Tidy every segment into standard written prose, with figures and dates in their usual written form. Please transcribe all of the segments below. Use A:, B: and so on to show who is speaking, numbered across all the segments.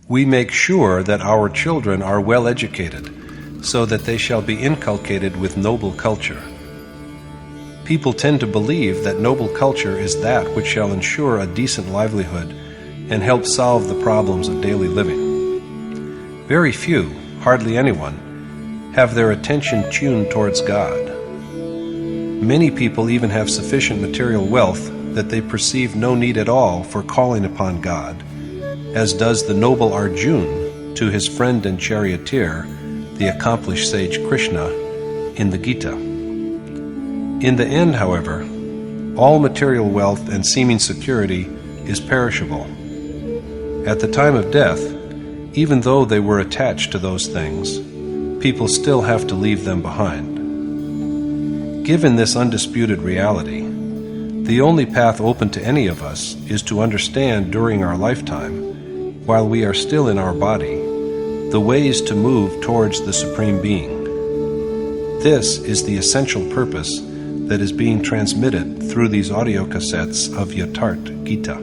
A: We make sure that our children are well educated, so that they shall be inculcated with noble culture. People tend to believe that noble culture is that which shall ensure a decent livelihood and help solve the problems of daily living. Very few, hardly anyone, have their attention tuned towards God. Many people even have sufficient material wealth that they perceive no need at all for calling upon God, as does the noble Arjuna to his friend and charioteer, the accomplished sage Krishna, in the Geeta. In the end, however, all material wealth and seeming security is perishable. At the time of death, even though they were attached to those things, people still have to leave them behind. Given this undisputed reality, the only path open to any of us is to understand during our lifetime, while we are still in our body, the ways to move towards the Supreme Being. This is the essential purpose that is being transmitted through these audio cassettes of Yatharth Gita.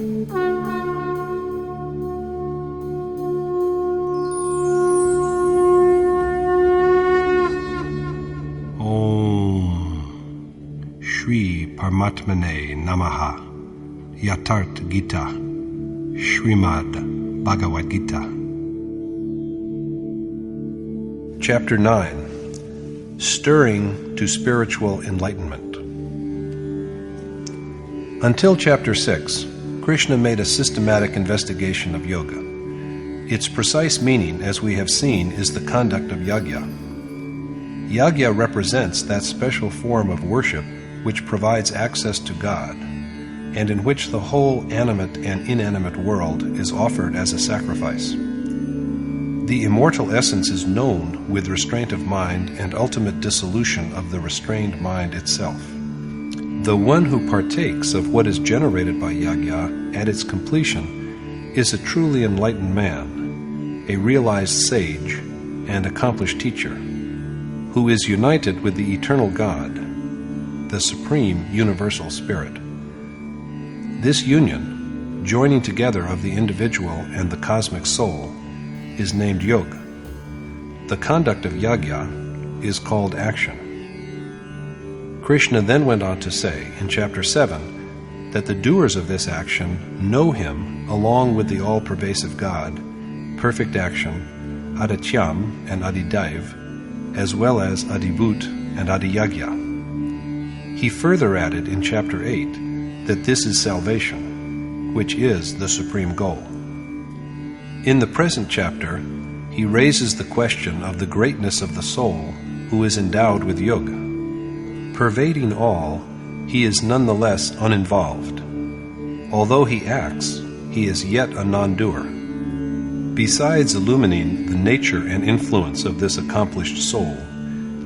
A: Om Shri Paramatmane Namaha. Yatharth Gita, Srimad Bhagavad Gita. Chapter 9. Stirring to Spiritual Enlightenment. Until Chapter 6, Krishna made a systematic investigation of yoga. Its precise meaning, as we have seen, is the conduct of yagya. Yagya represents that special form of worship which provides access to God, and in which the whole animate and inanimate world is offered as a sacrifice. The immortal essence is known with restraint of mind and ultimate dissolution of the restrained mind itself. The one who partakes of what is generated by yagya at its completion is a truly enlightened man, a realized sage and accomplished teacher, who is united with the eternal God, the Supreme Universal Spirit. This union, joining together of the individual and the cosmic soul, is named yoga. The conduct of yagya is called action. Krishna then went on to say in Chapter 7 that the doers of this action know him along with the all-pervasive God, perfect action, adityam and adidaiv, as well as adibhut and adiyagya. He further added in Chapter 8 that this is salvation, which is the supreme goal. In the present chapter, he raises the question of the greatness of the soul who is endowed with yoga. Pervading all, he is nonetheless uninvolved. Although he acts, he is yet a non-doer. Besides illumining the nature and influence of this accomplished soul,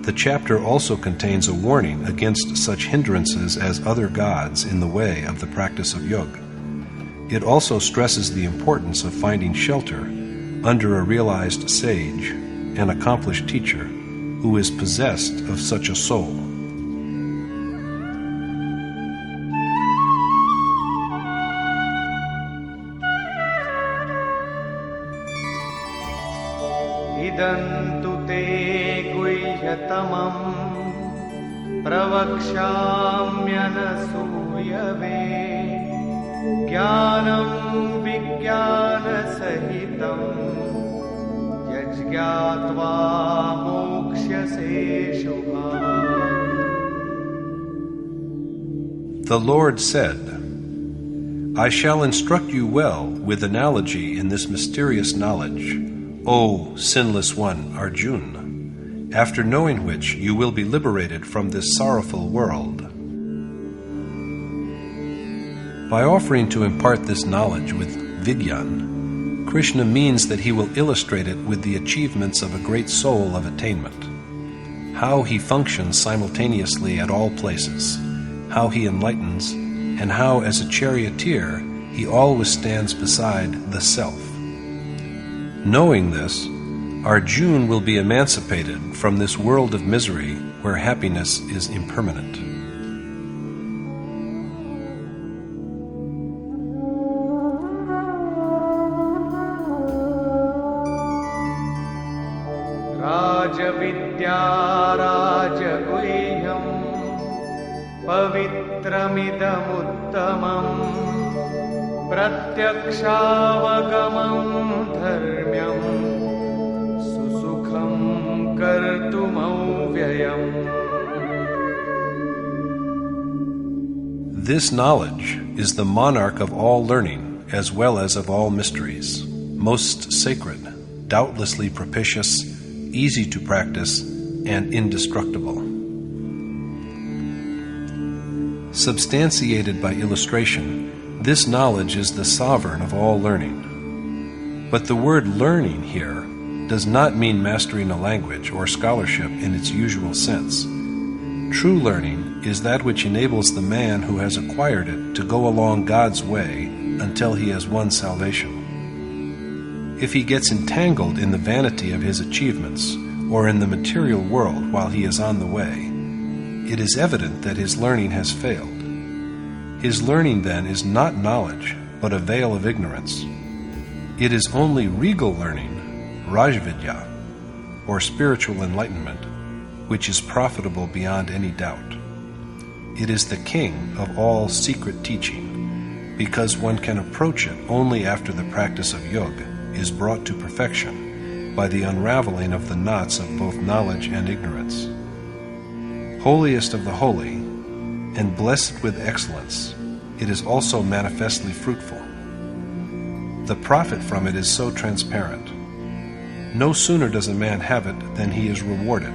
A: the chapter also contains a warning against such hindrances as other gods in the way of the practice of yoga. It also stresses the importance of finding shelter under a realized sage, an accomplished teacher, who is possessed of such a soul.
B: Idantu te guhyatamam pravakshamyanasuyave Jnanam vijnana sahitam yajñātvā mokṣyase shubhāt.
A: The Lord said, I shall instruct you well with analogy in this mysterious knowledge, O sinless one, Arjuna, after knowing which you will be liberated from this sorrowful world. By offering to impart this knowledge with Vigyan, Krishna means that he will illustrate it with the achievements of a great soul of attainment, how he functions simultaneously at all places, how he enlightens, and how as a charioteer he always stands beside the Self. Knowing this, Arjuna will be emancipated from this world of misery where happiness is impermanent.
B: राजविद्या राजगुह्यम् पवित्रमिदमुत्तमम् प्रत्यक्षावगमम् धर्म्यम् सुसुखम् कर्तुमव्ययम्.
A: This knowledge is the monarch of all learning as well as of all mysteries, most sacred, doubtlessly propitious, easy to practice, and indestructible. Substantiated by illustration, this knowledge is the sovereign of all learning. But the word learning here does not mean mastering a language or scholarship in its usual sense. True learning is that which enables the man who has acquired it to go along God's way until he has won salvation. If he gets entangled in the vanity of his achievements or in the material world while he is on the way, it is evident that his learning has failed. His learning then is not knowledge, but a veil of ignorance. It is only regal learning, Rajavidya, or spiritual enlightenment, which is profitable beyond any doubt. It is the king of all secret teaching, because one can approach it only after the practice of yoga is brought to perfection by the unraveling of the knots of both knowledge and ignorance. Holiest of the holy, and blessed with excellence, it is also manifestly fruitful. The profit from it is so transparent. No sooner does a man have it than he is rewarded.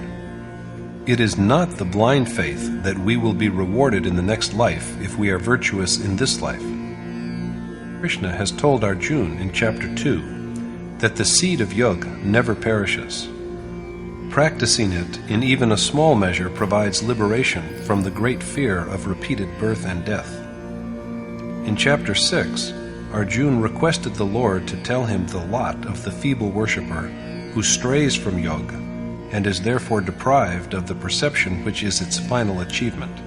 A: It is not the blind faith that we will be rewarded in the next life if we are virtuous in this life. Krishna has told Arjuna in chapter 2 that the seed of yoga never perishes. Practicing it in even a small measure provides liberation from the great fear of repeated birth and death. In chapter 6, Arjuna requested the Lord to tell him the lot of the feeble worshipper who strays from yoga and is therefore deprived of the perception which is its final achievement.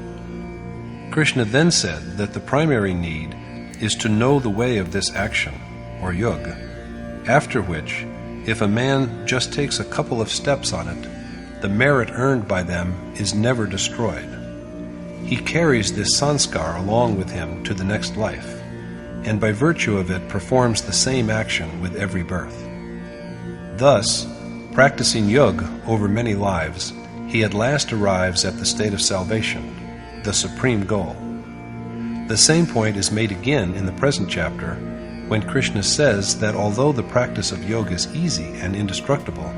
A: Krishna then said that the primary need is to know the way of this action, or yoga, after which, if a man just takes a couple of steps on it, the merit earned by them is never destroyed. He carries this sanskar along with him to the next life, and by virtue of it performs the same action with every birth. Thus, practicing yoga over many lives, he at last arrives at the state of salvation, the supreme goal. The same point is made again in the present chapter, when Krishna says that although the practice of yoga is easy and indestructible,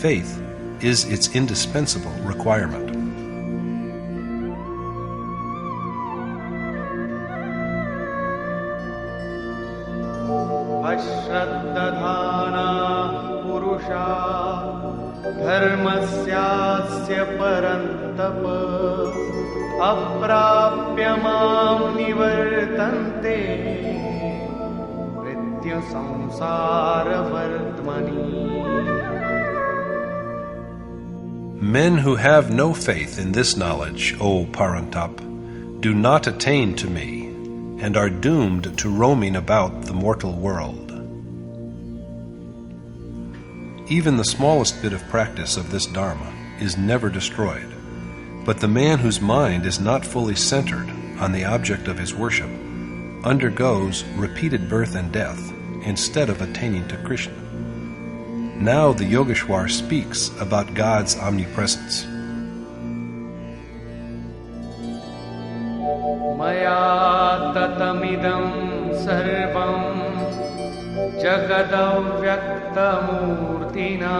A: faith is its indispensable requirement.
B: अश्रद्धधाना पुरुषा धर्मस्यास्य परन्तप अप्राप्य मां निवर्तन्ते मृत्युसंसारवर्त्मनि.
A: Men who have no faith in this knowledge, O Parantap, do not attain to me, and are doomed to roaming about the mortal world. Even the smallest bit of practice of this Dharma is never destroyed, but the man whose mind is not fully centered on the object of his worship undergoes repeated birth and death instead of attaining to Krishna. Now the Yogeshwar speaks about God's omnipresence.
B: Maya tatamidam sarvam jagadyaktamurtina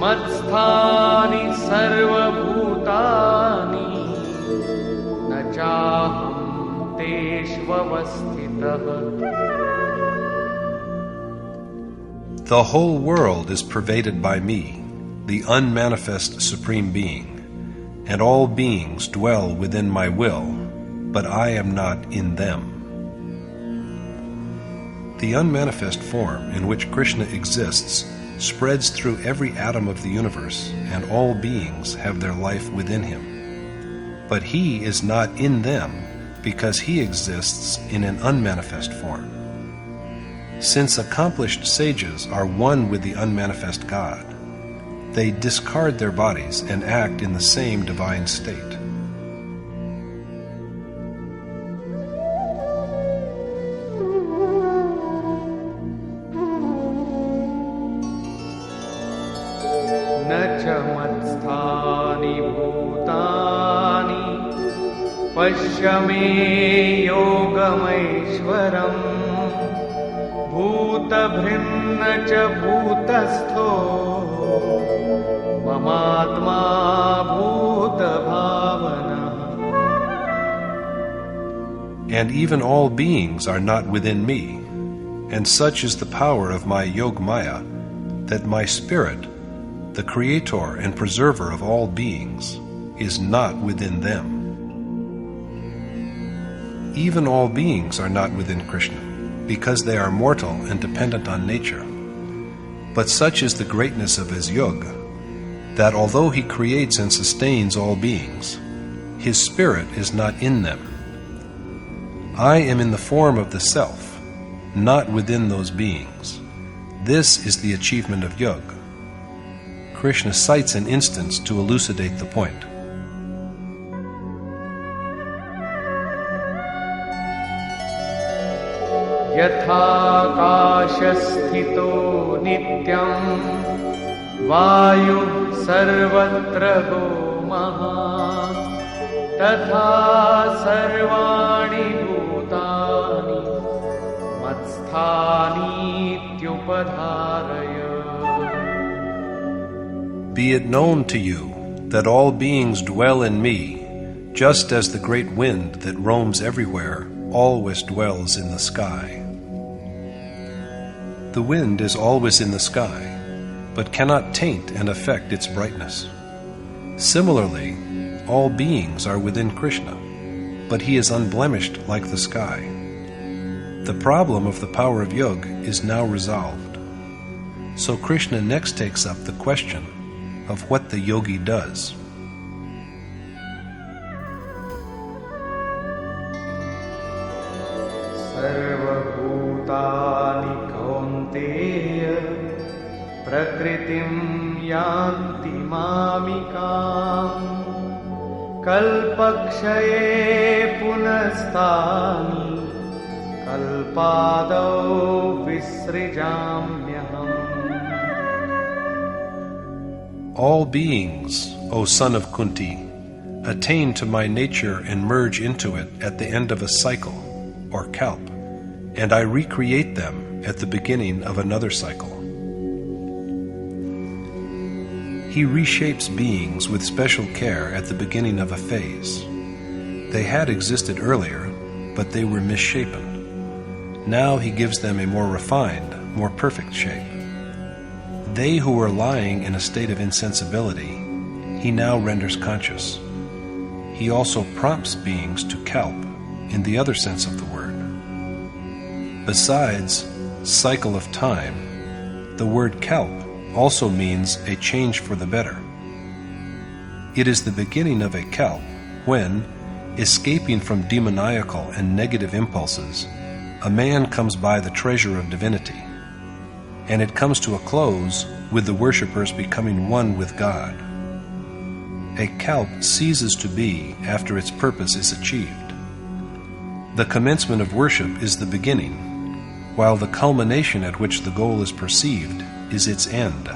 B: matsthani sarvabhutani na chaham teshvavasthitah.
A: The whole world is pervaded by me, the unmanifest Supreme Being, and all beings dwell within my will, but I am not in them. The unmanifest form in which Krishna exists spreads through every atom of the universe, and all beings have their life within him. But he is not in them because he exists in an unmanifest form. Since accomplished sages are one with the unmanifest God, they discard their bodies and act in the same divine state.
B: न च मत्स्थानि भूतानि पश्य मे योगमैश्वरम् भूतभृन्न च भूतस्थो ममात्मा भूतभावनः.
A: And even all beings are not within me, and such is the power of my Yogmaya, that my spirit, the creator and preserver of all beings, is not within them. Even all beings are not within Krishna, because they are mortal and dependent on nature. But such is the greatness of his yoga, that although he creates and sustains all beings, his spirit is not in them. I am in the form of the self, not within those beings. This is the achievement of yoga. Krishna cites an instance to elucidate the point.
B: यथाकाशस्थितो नित्यं वायुः सर्वत्र गो महान् तथा सर्वाणि भूतानि मत्स्थानीत्युपधारय.
A: Be it known to you that all beings dwell in me, just as the great wind that roams everywhere always dwells in the sky. The wind is always in the sky, but cannot taint and affect its brightness. Similarly, all beings are within Krishna, but he is unblemished like the sky. The problem of the power of yoga is now resolved. So Krishna next takes up the question of what the yogi does.
B: सर्वभूतानि कौन्तेय प्रकृतिं यान्ति मामिकाम् कल्पक्षये पुनस्तानि कल्पादौ विसृजाम्यहम्.
A: All beings, O son of Kunti, attain to my nature and merge into it at the end of a cycle, or kalp, and I recreate them at the beginning of another cycle. He reshapes beings with special care at the beginning of a phase. They had existed earlier, but they were misshapen. Now he gives them a more refined, more perfect shape. They who were lying in a state of insensibility, he now renders conscious. He also prompts beings to kalp in the other sense of the word. Besides cycle of time, the word kalp also means a change for the better. It is the beginning of a kalp when, escaping from demoniacal and negative impulses, a man comes by the treasure of divinity, and it comes to a close with the worshippers becoming one with God. A kalp ceases to be after its purpose is achieved. The commencement of worship is the beginning, while the culmination at which the goal is perceived is its end,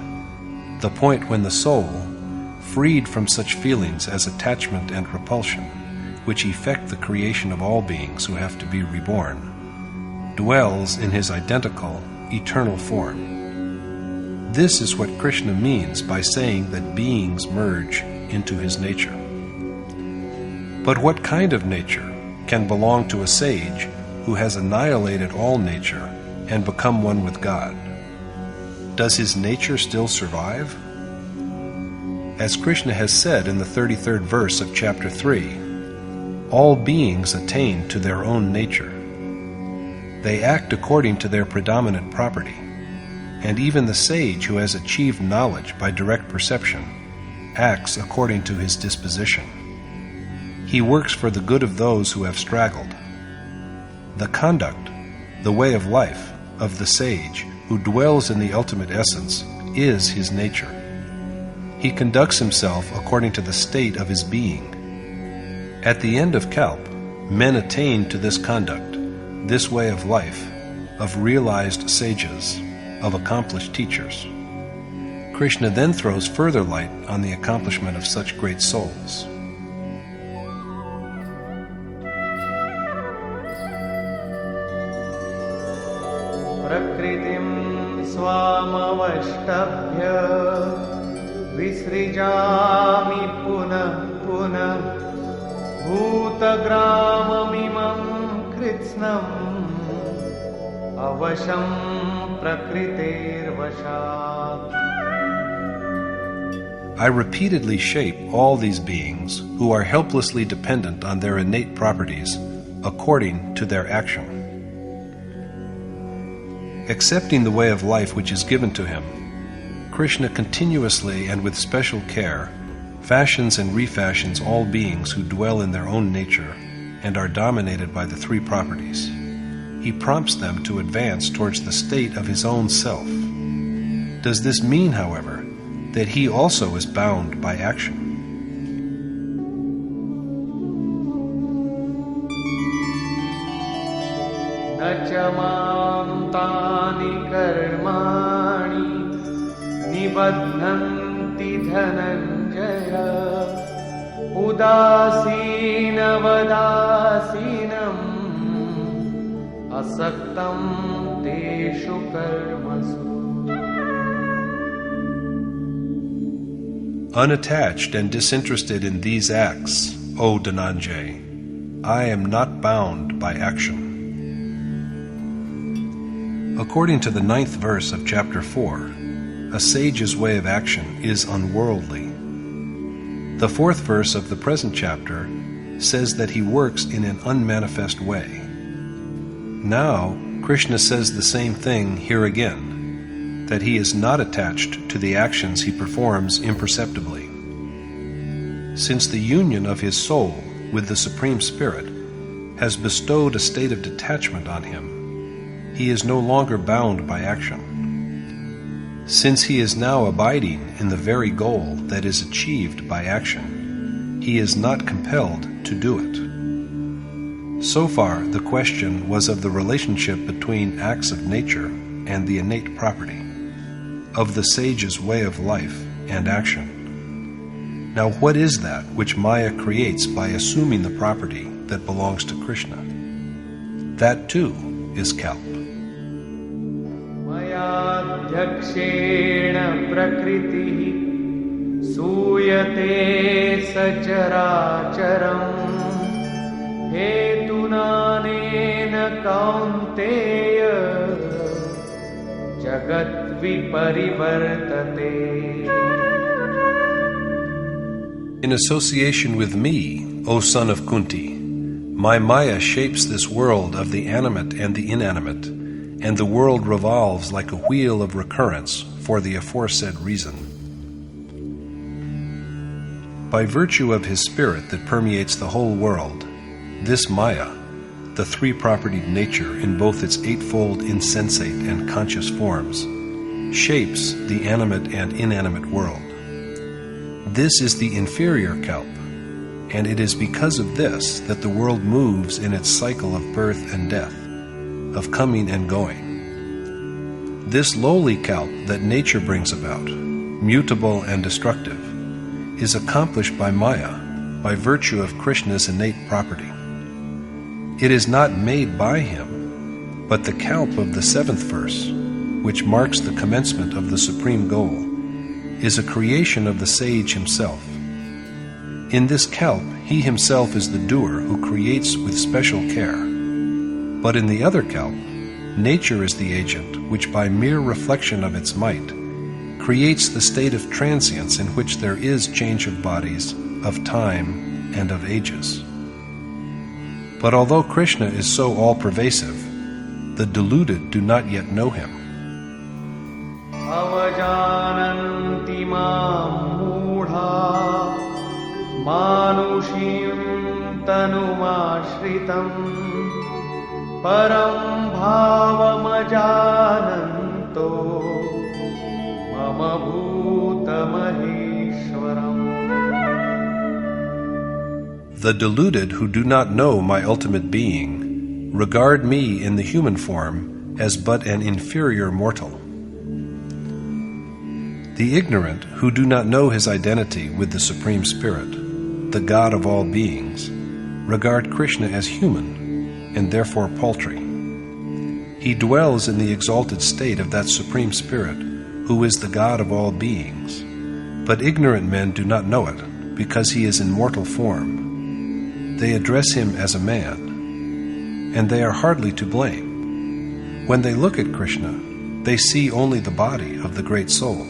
A: the point when the soul, freed from such feelings as attachment and repulsion, which effect the creation of all beings who have to be reborn, dwells in his identical, eternal form. This is what Krishna means by saying that beings merge into his nature. But what kind of nature can belong to a sage who has annihilated all nature and become one with God? Does his nature still survive? As Krishna has said in the 33rd verse of chapter 3, all beings attain to their own nature. They act according to their predominant property, and even the sage who has achieved knowledge by direct perception acts according to his disposition. He works for the good of those who have straggled. The conduct, the way of life, of the sage who dwells in the ultimate essence is his nature. He conducts himself according to the state of his being. At the end of Kalp, men attain to this conduct, this way of life, of realized sages, of accomplished teachers. Krishna then throws further light on the accomplishment of such great souls.
B: Prakritim swamavashtabhya visrijami punah punah bhutagramamimam kritsnam avasham prakritervashat.
A: I repeatedly shape all these beings who are helplessly dependent on their innate properties according to their action. Accepting the way of life which is given to him, Krishna continuously and with special care fashions and refashions all beings who dwell in their own nature and are dominated by the three properties. He prompts them to advance towards the state of his own self. Does this mean, however, that he also is bound by action?
B: Nachamam tani karmani nibadhanti dhananjaya udasina vadasinam asaktam teshu karmasu.
A: Unattached and disinterested in these acts, O Dhananjay, I am not bound by action. According to the 9th verse of chapter 4, a sage's way of action is unworldly. The 4th verse of the present chapter says that he works in an unmanifest way. Now, Krishna says the same thing here again, that he is not attached to the actions he performs imperceptibly. Since the union of his soul with the Supreme Spirit has bestowed a state of detachment on him, he is no longer bound by action. Since he is now abiding in the very goal that is achieved by action, he is not compelled to do it. So far, the question was of the relationship between acts of nature and the innate property, of the sage's way of life and action. Now, what is that which Maya creates by assuming the property that belongs to Krishna? That too is Kalp.
B: Mayadhyakshena prakriti suyate sacharacharam hetunanena kaunteya jagat viparivartate.
A: In association with me, O son of Kunti, my Maya shapes this world of the animate and the inanimate, and the world revolves like a wheel of recurrence for the aforesaid reason. By virtue of his spirit that permeates the whole world, this Maya, the three-propertied nature in both its eightfold insensate and conscious forms, shapes the animate and inanimate world. This is the inferior Kalp, and it is because of this that the world moves in its cycle of birth and death, of coming and going. This lowly Kalp that nature brings about, mutable and destructive, is accomplished by Maya by virtue of Krishna's innate property. It is not made by him, but the Kalp of the 7th verse, which marks the commencement of the supreme goal, is a creation of the sage himself. In this Kalp, he himself is the doer who creates with special care. But in the other Kalp, nature is the agent which by mere reflection of its might creates the state of transience in which there is change of bodies, of time, and of ages. But although Krishna is so all-pervasive, the deluded do not yet know him.
B: Avajananti mam mudha manushim tanumashritam param bhavamajananto mama bhuta
A: The deluded who do not know my ultimate being regard me in the human form as but an inferior mortal. The ignorant who do not know his identity with the Supreme Spirit, the God of all beings, regard Krishna as human and therefore paltry. He dwells in the exalted state of that Supreme Spirit who is the God of all beings, but ignorant men do not know it because he is in mortal form. They address him as a man, and they are hardly to blame. When they look at Krishna, they see only the body of the Great Soul.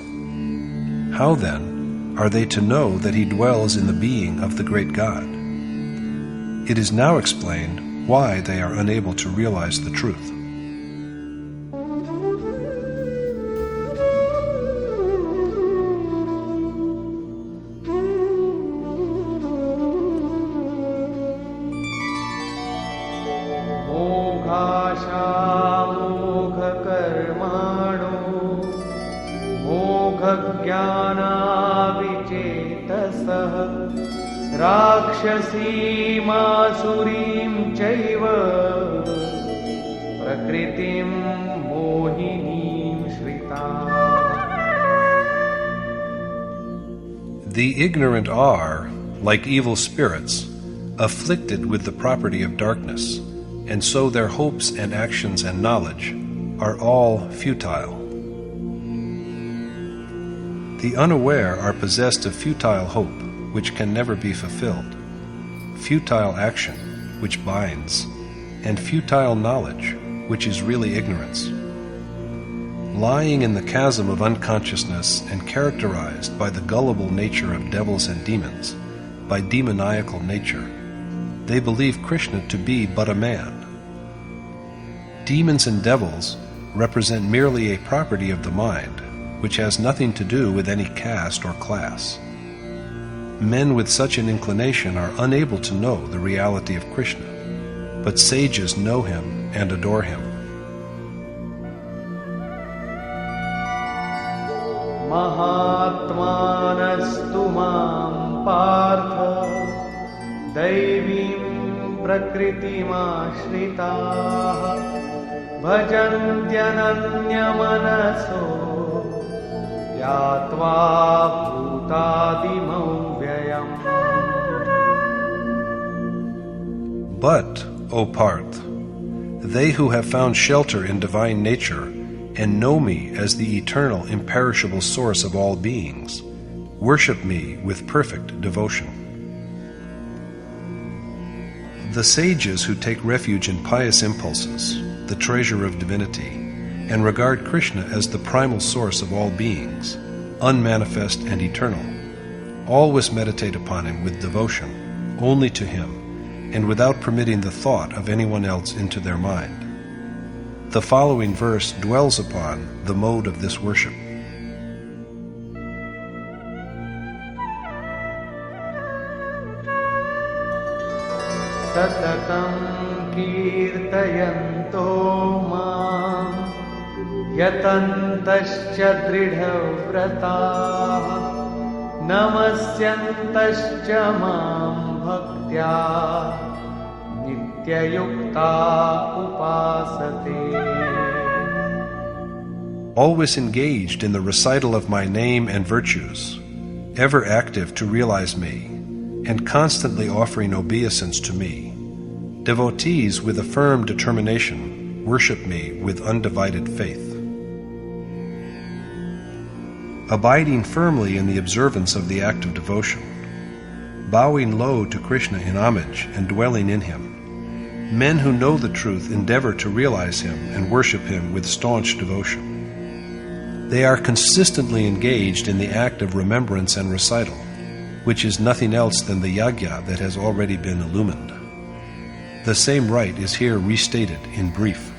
A: How then are they to know that he dwells in the being of the great God? It is now explained why they are unable to realize the truth.
B: राक्षसीमासुरीं चैव प्रकृतिं मोहिनीं Shrita.
A: The ignorant are, like evil spirits, afflicted with the property of darkness, and so their hopes and actions and knowledge are all futile. The unaware are possessed of futile hope, which can never be fulfilled, futile action, which binds, and futile knowledge, which is really ignorance. Lying in the chasm of unconsciousness and characterized by the gullible nature of devils and demons, by demoniacal nature, they believe Krishna to be but a man. Demons and devils represent merely a property of the mind, which has nothing to do with any caste or class. Men with such an inclination are unable to know the reality of Krishna, but sages know him and adore him.
B: Mahatmanastu mam partha daivim prakritimashritah bhajantyananyamanaso yatva bhutadimau vyayam.
A: But, O Parth, they who have found shelter in divine nature and know me as the eternal, imperishable source of all beings, worship me with perfect devotion. The sages who take refuge in pious impulses, the treasure of divinity, and regard Krishna as the primal source of all beings, unmanifest and eternal, always meditate upon him with devotion, only to him, and without permitting the thought of anyone else into their mind. The following verse dwells upon the mode of this worship.
B: Tatatam kirtayanto mam yatantascha dridhavrataः namasyantascha mam bhaktya nityayukta upasate.
A: Always engaged in the recital of my name and virtues, ever active to realize me, and constantly offering obeisance to me, devotees with a firm determination worship me with undivided faith. Abiding firmly in the observance of the act of devotion, bowing low to Krishna in homage and dwelling in him, men who know the truth endeavor to realize him and worship him with staunch devotion. They are consistently engaged in the act of remembrance and recital, which is nothing else than the yajna that has already been illumined. The same rite is here restated in brief.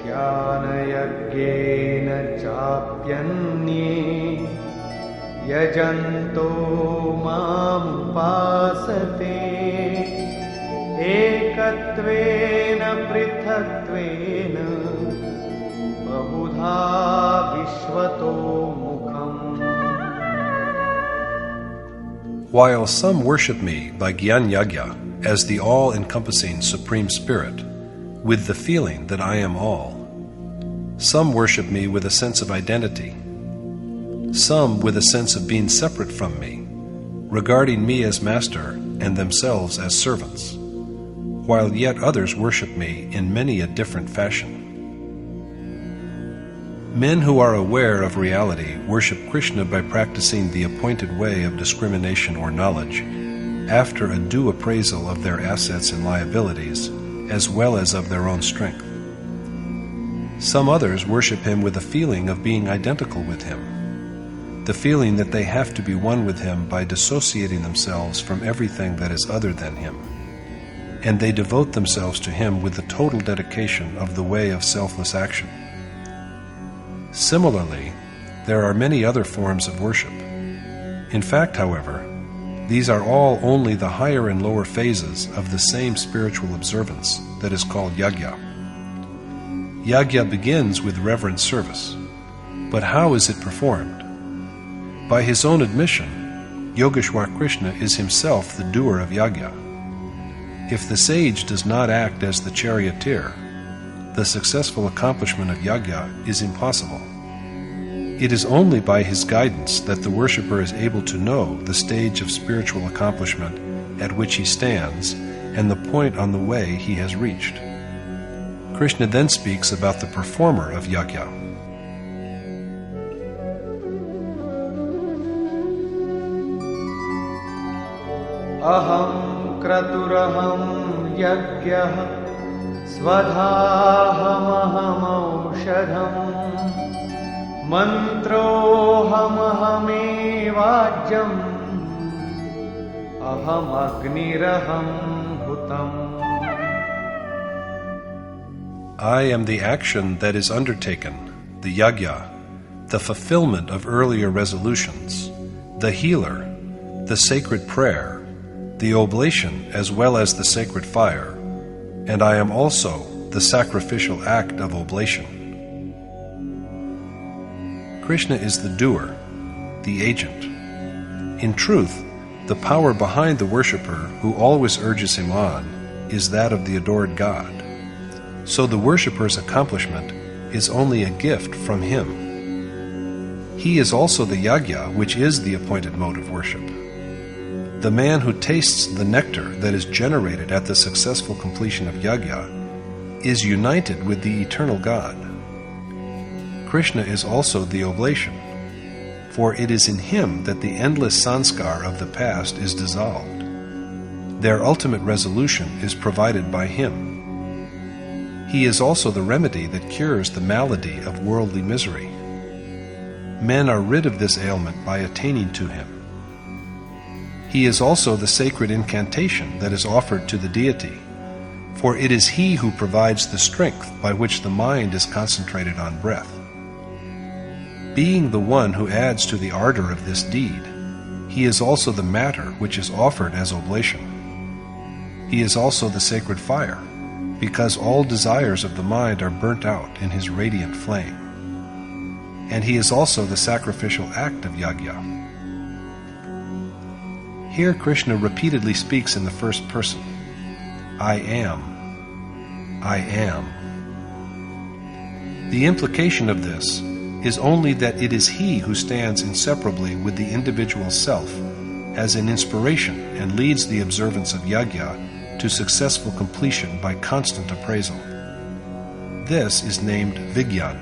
B: Jnana-yajnena chapyanye yajanto mam upasate ekatvena prithatvena bahudha vishvato
A: While some worship me by Jnana-yagya as the all-encompassing Supreme Spirit, with the feeling that I am all. Some worship me with a sense of identity. Some with a sense of being separate from me, regarding me as master and themselves as servants, while yet others worship me in many a different fashion. Men who are aware of reality worship Krishna by practicing the appointed way of discrimination or knowledge, after a due appraisal of their assets and liabilities, as well as of their own strength. Some others worship him with a feeling of being identical with him, the feeling that they have to be one with him by dissociating themselves from everything that is other than him, and they devote themselves to him with the total dedication of the way of selfless action. Similarly, there are many other forms of worship. In fact, however, these are all only the higher and lower phases of the same spiritual observance that is called yagya. Yagya begins with reverent service, but how is it performed? By his own admission, Yogeshwar Krishna is himself the doer of yagya. If the sage does not act as the charioteer, the successful accomplishment of yagya is impossible. It is only by his guidance that the worshipper is able to know the stage of spiritual accomplishment at which he stands and the point on the way he has reached. Krishna then speaks about the performer of yagya.
B: Aham kraturaham yagyah Svadhaham aushadham Mantrohamahame-vajyam Aham agniraham hutam.
A: I am the action that is undertaken, the yagya, the fulfillment of earlier resolutions, the healer, the sacred prayer, the oblation as well as the sacred fire, and I am also the sacrificial act of oblation. Krishna is the doer, the agent. In truth, the power behind the worshipper who always urges him on is that of the adored God. So the worshipper's accomplishment is only a gift from him. He is also the yagya, which is the appointed mode of worship. The man who tastes the nectar that is generated at the successful completion of yagya is united with the eternal God. Krishna is also the oblation, for it is in him that the endless sanskar of the past is dissolved. Their ultimate resolution is provided by him. He is also the remedy that cures the malady of worldly misery. Men are rid of this ailment by attaining to him. He is also the sacred incantation that is offered to the deity, for it is he who provides the strength by which the mind is concentrated on breath. Being the one who adds to the ardor of this deed, he is also the matter which is offered as oblation. He is also the sacred fire, because all desires of the mind are burnt out in his radiant flame. And he is also the sacrificial act of yagya. Here Krishna repeatedly speaks in the first person. I am. I am. The implication of this is only that it is he who stands inseparably with the individual self as an inspiration and leads the observance of yagya to successful completion by constant appraisal. This is named Vigyan.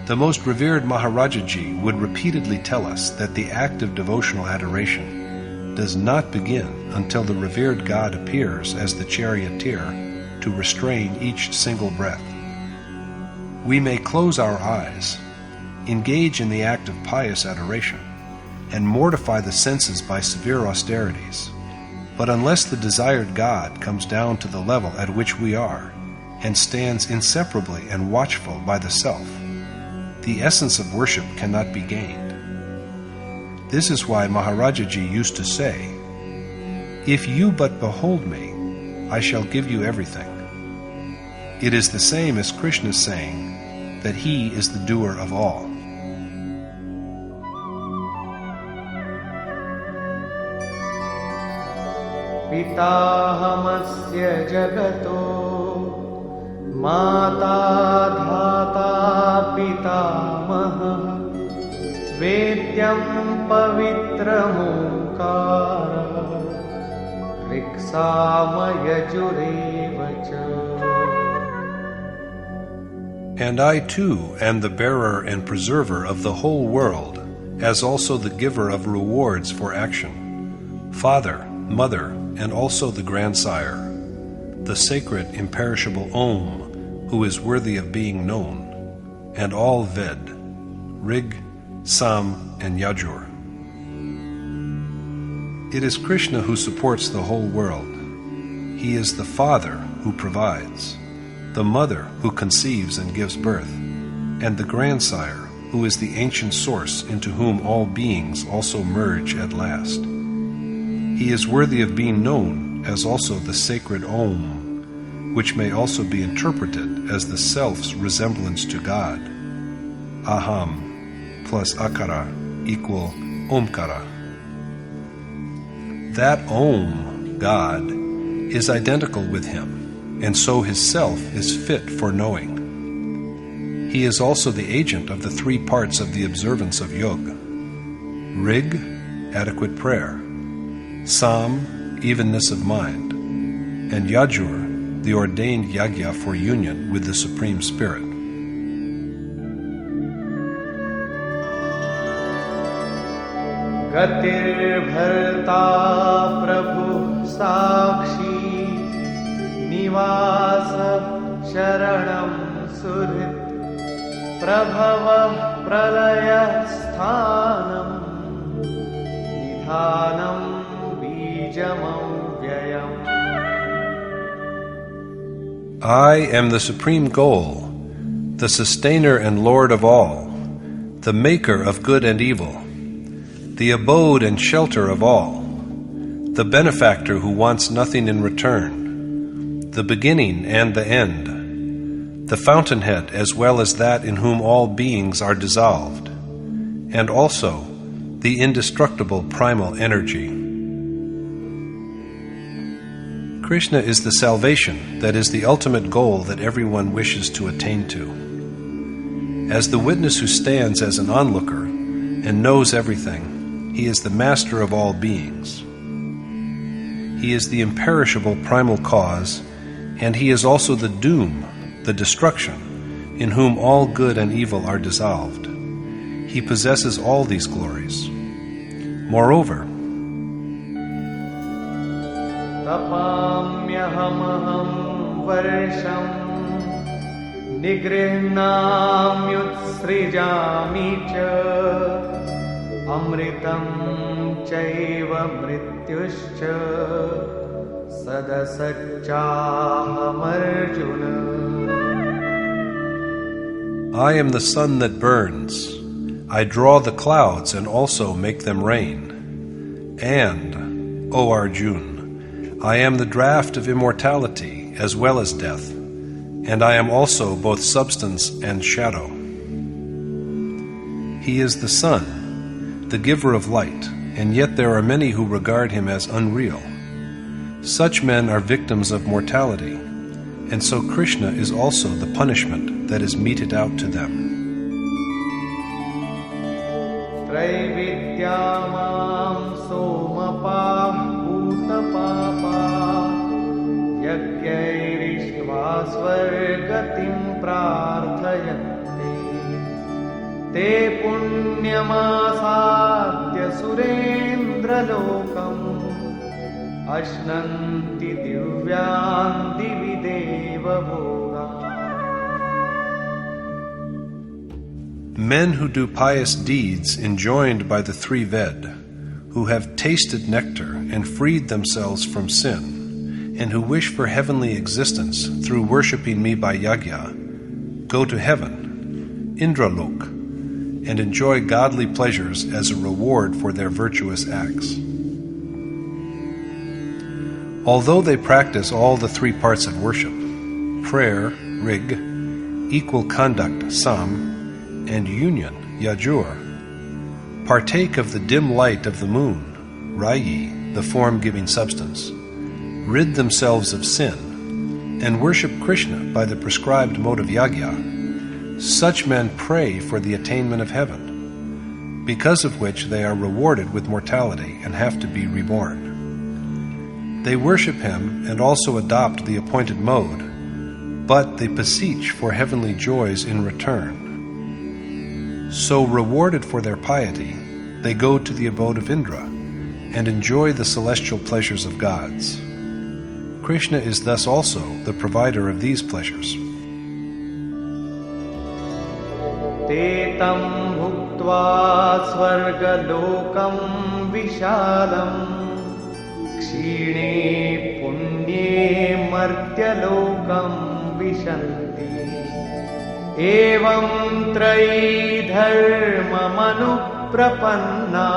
A: The most revered Maharajaji would repeatedly tell us that the act of devotional adoration does not begin until the revered God appears as the charioteer to restrain each single breath. We may close our eyes, engage in the act of pious adoration, and mortify the senses by severe austerities, but unless the desired God comes down to the level at which we are and stands inseparably and watchful by the self, the essence of worship cannot be gained. This is why Maharajaji used to say, "If you but behold me, I shall give you everything." It is the same as Krishna saying that he is the doer of all.
B: पिताहमस्य जगतो माता धाता पितामहः वेद्यं पवित्रमोङ्कारः ऋक्सामयजुरेव च.
A: And I too am the bearer and preserver of the whole world, as also the giver of rewards for action, father, mother, and also the grandsire, the sacred imperishable Om, who is worthy of being known, and all Ved, Rig, Sam, and Yajur. It is Krishna who supports the whole world. He is the father who provides, the mother who conceives and gives birth, and the grandsire who is the ancient source into whom all beings also merge at last. He is worthy of being known as also the sacred Om, which may also be interpreted as the self's resemblance to God. Aham plus Akara equal Omkara. That Om, God, is identical with him, and so his self is fit for knowing. He is also the agent of the three parts of the observance of yoga. Rig, adequate prayer. Sam, evenness of mind. And Yajur, the ordained yagya for union with the Supreme Spirit.
B: गतिर्भर्ता प्रभु साक्षी निवास शरणं सुहृत् प्रभव प्रलय स्थानं निधानं बीजमव्ययम्.
A: I am the supreme goal, the sustainer and lord of all, the maker of good and evil, the abode and shelter of all, the benefactor who wants nothing in return, the beginning and the end, the fountainhead as well as that in whom all beings are dissolved, and also the indestructible primal energy. Krishna is the salvation that is the ultimate goal that everyone wishes to attain to. As the witness who stands as an onlooker and knows everything, he is the master of all beings. He is the imperishable primal cause, and he is also the doom, the destruction, in whom all good and evil are dissolved. He possesses all these glories. Moreover,
B: तपाम्यहमहं वर्षं निगृह्णाम्युत्सृजामि च अमृतं चैव मृत्युश्च सदसच्चाहमर्जुन.
A: I am the sun that burns. I draw the clouds and also make them rain. And, O Arjuna, I am the draught of immortality as well as death, and I am also both substance and shadow. He is the sun, the giver of light, and yet there are many who regard him as unreal. Such men are victims of mortality, and so Krishna is also the punishment that is meted out to them.
B: त्रैविद्यामां सोमपाः पूतपापाः यज्ञैरिष्ट्वा स्वर्गतिं प्रार्थयन्ते ते पुण्यमासाद्य सुरेन्द्रलोकम् अश्नन्ति दिव्यान् दिवि देवभोगान्.
A: Men who do pious deeds enjoined by the three Ved, who have tasted nectar and freed themselves from sin, and who wish for heavenly existence through worshipping me by yagya, go to heaven, Indralok, and enjoy godly pleasures as a reward for their virtuous acts. Although they practice all the three parts of worship, prayer, Rig, equal conduct, Sam, and union, Yajur, partake of the dim light of the moon, Rayi, the form-giving substance, rid themselves of sin, and worship Krishna by the prescribed mode of yajna, such men pray for the attainment of heaven, because of which they are rewarded with mortality and have to be reborn. They worship him and also adopt the appointed mode, but they beseech for heavenly joys in return. So, rewarded for their piety, they go to the abode of Indra and enjoy the celestial pleasures of gods. Krishna is thus also the provider of these pleasures.
B: Te tam bhuktva svargalokam vishalam kshine punye martyalokam vishanti evam trayi dharmamanuprapanna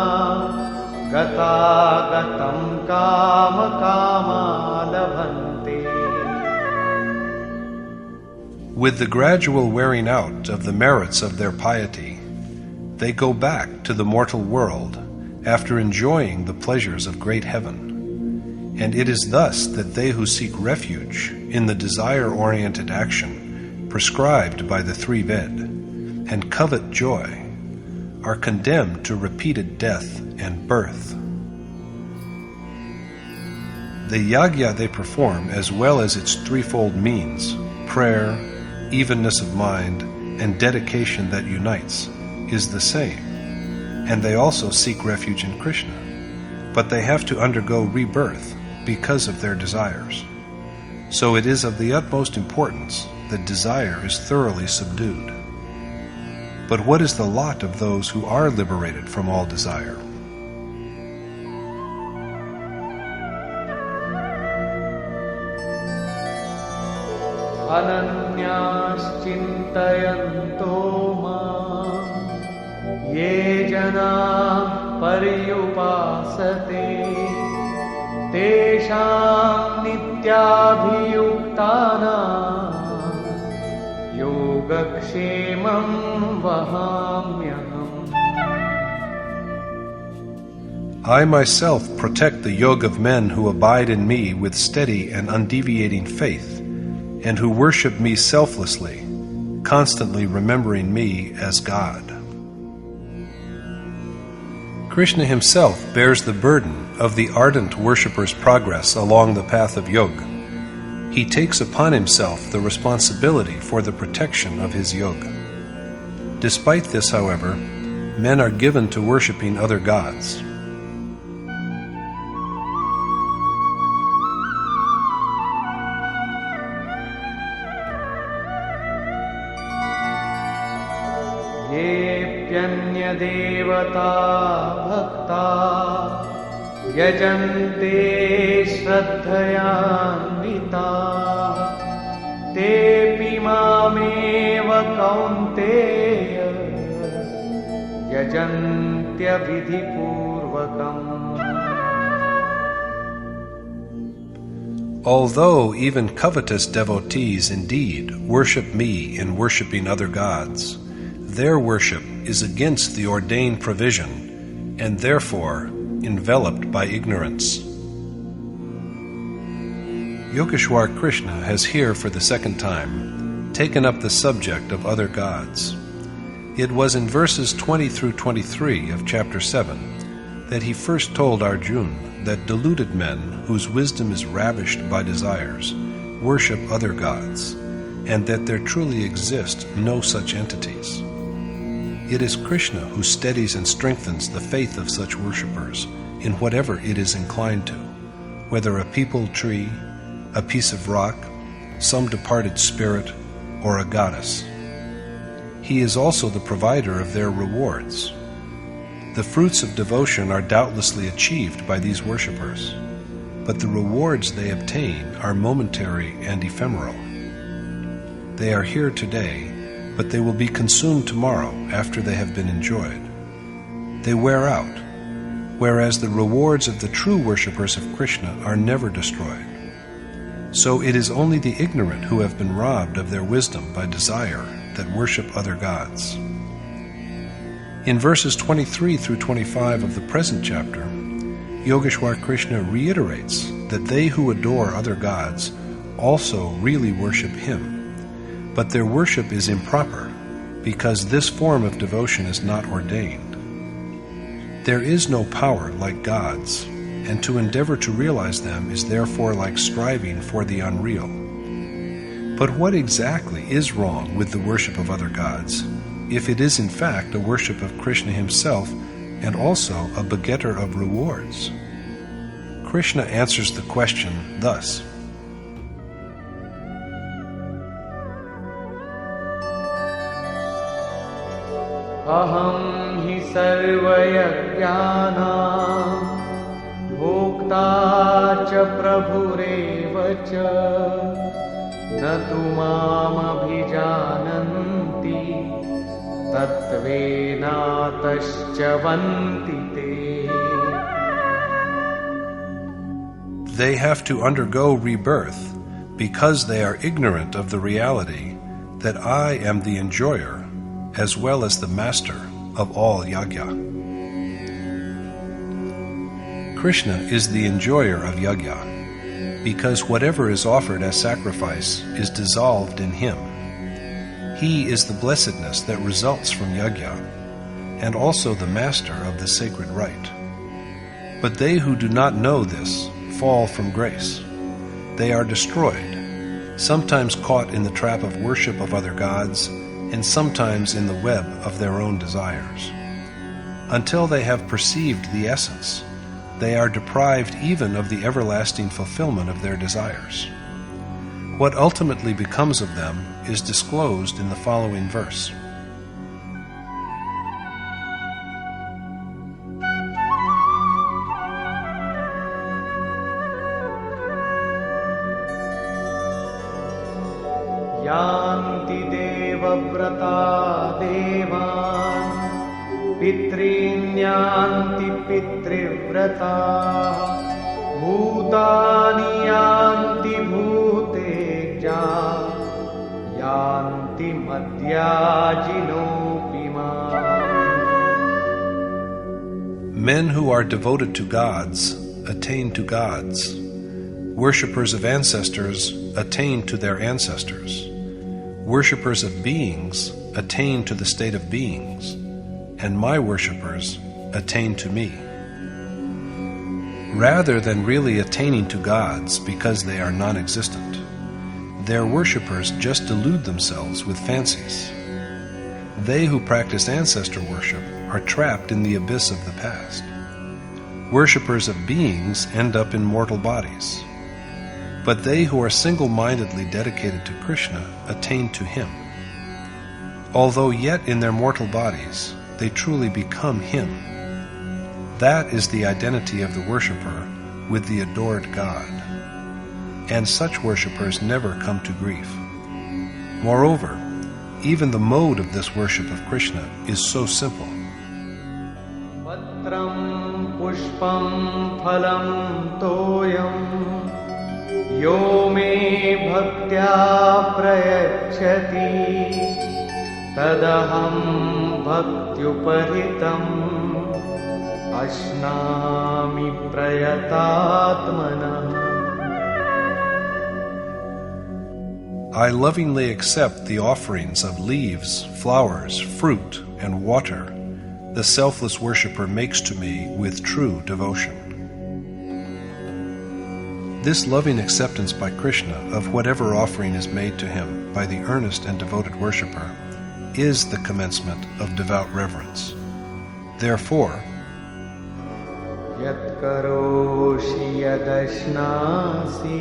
B: gata gatam kama kama labhante.
A: With the gradual wearing out of the merits of their piety, they go back to the mortal world after enjoying the pleasures of great heaven. And it is thus that they who seek refuge in the desire-oriented action prescribed by the three Ved and covet joy are condemned to repeated death and birth. The yajna they perform, as well as its threefold means, prayer, evenness of mind, and dedication that unites, is the same, and they also seek refuge in Krishna, but they have to undergo rebirth because of their desires. So it is of the utmost importance that desire is thoroughly subdued. But what is the lot of those who are liberated from all desire?
B: Ananyāścintayantō māṁ ye janā paryupāsate teshāṁ nityābhiyuktānāṁ yogakshemam vahamyaham.
A: I myself protect the yoga of men who abide in me with steady and undeviating faith, and who worship me selflessly, constantly remembering me as God. Krishna himself bears the burden of the ardent worshipper's progress along the path of yoga. He takes upon himself the responsibility for the protection of his yoga. Despite this, however, men are given to worshipping other gods.
B: Ye'pyanyadevata bhakta yajante shraddhayanvita tepi mameva kaunteya yajantya vidhipurvakam.
A: Although even covetous devotees indeed worship me in worshipping other gods, their worship is against the ordained provision and therefore enveloped by ignorance. Yogeshwar Krishna has here for the second time taken up the subject of other gods. It was in verses 20 through 23 of chapter 7 that he first told Arjuna that deluded men whose wisdom is ravished by desires worship other gods, and that there truly exist no such entities. It is Krishna who steadies and strengthens the faith of such worshippers in whatever it is inclined to, whether a peepal tree, a piece of rock, some departed spirit, or a goddess. He is also the provider of their rewards. The fruits of devotion are doubtlessly achieved by these worshippers, but the rewards they obtain are momentary and ephemeral. They are here today, but they will be consumed tomorrow after they have been enjoyed. They wear out, whereas the rewards of the true worshippers of Krishna are never destroyed. So it is only the ignorant who have been robbed of their wisdom by desire that worship other gods. In verses 23 through 25 of the present chapter, Yogeshwar Krishna reiterates that they who adore other gods also really worship him, but their worship is improper because this form of devotion is not ordained. There is no power like God's, and to endeavor to realize them is therefore like striving for the unreal. But what exactly is wrong with the worship of other gods, if it is in fact a worship of Krishna himself and also a begetter of rewards? Krishna answers the question thus.
B: Aham hi sarvayajnanam bhokta cha prabhureva cha na tu mam abhijananti tatvenatascha vanti te.
A: They have to undergo rebirth because they are ignorant of the reality that I am the enjoyer as well as the master of all yajna. Krishna is the enjoyer of yajna because whatever is offered as sacrifice is dissolved in him. He is the blessedness that results from yajna and also the master of the sacred rite. But they who do not know this fall from grace. They are destroyed, sometimes caught in the trap of worship of other gods, and sometimes in the web of their own desires. Until they have perceived the essence, they are deprived even of the everlasting fulfillment of their desires. What ultimately becomes of them is disclosed in the following verse.
B: Yanti devavrata devan pitrinyanti pitrivrata bhutani yanti bhuteja yanti madhyajinopima.
A: Men who are devoted to gods attain to gods. Worshippers of ancestors attain to their ancestors. Worshippers of beings attain to the state of beings, and my worshippers attain to me. Rather than really attaining to gods because they are non-existent, their worshippers just delude themselves with fancies. They who practice ancestor worship are trapped in the abyss of the past. Worshippers of beings end up in mortal bodies. But they who are single-mindedly dedicated to Krishna attain to him. Although yet in their mortal bodies, they truly become him. That is the identity of the worshipper with the adored God. And such worshippers never come to grief. Moreover, even the mode of this worship of Krishna is so simple.
B: Patram pushpam phalam toyam yo me bhaktya prayachati tadaham bhaktyuparitam ashnami prayatatmana.
A: I lovingly accept the offerings of leaves, flowers, fruit, and water the selfless worshipper makes to me with true devotion. This loving acceptance by Krishna of whatever offering is made to him by the earnest and devoted worshipper is the commencement of devout reverence. Therefore,
B: Yat karoshi yadashnasi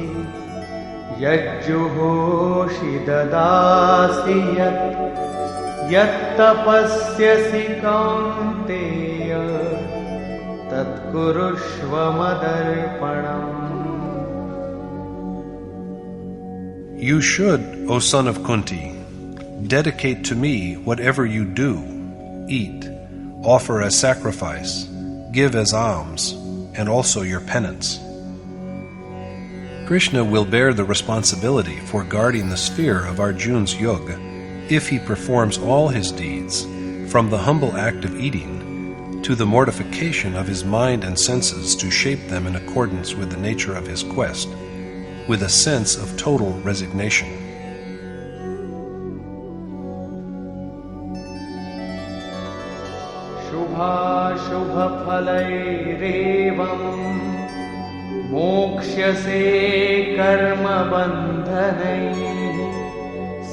B: yajjuhoshi dadasi yat tapasyasi kaunteya tat kurushva madarpanam.
A: you should, O son of Kunti, dedicate to me whatever you do, eat, offer as sacrifice, give as alms, and also your penance. Krishna will bear the responsibility for guarding the sphere of Arjuna's yoga if he performs all his deeds, from the humble act of eating to the mortification of his mind and senses to shape them in accordance with the nature of his quest, with a sense of total resignation.
B: Shubha-shubha-phalairevam mokshase karma-bandhanai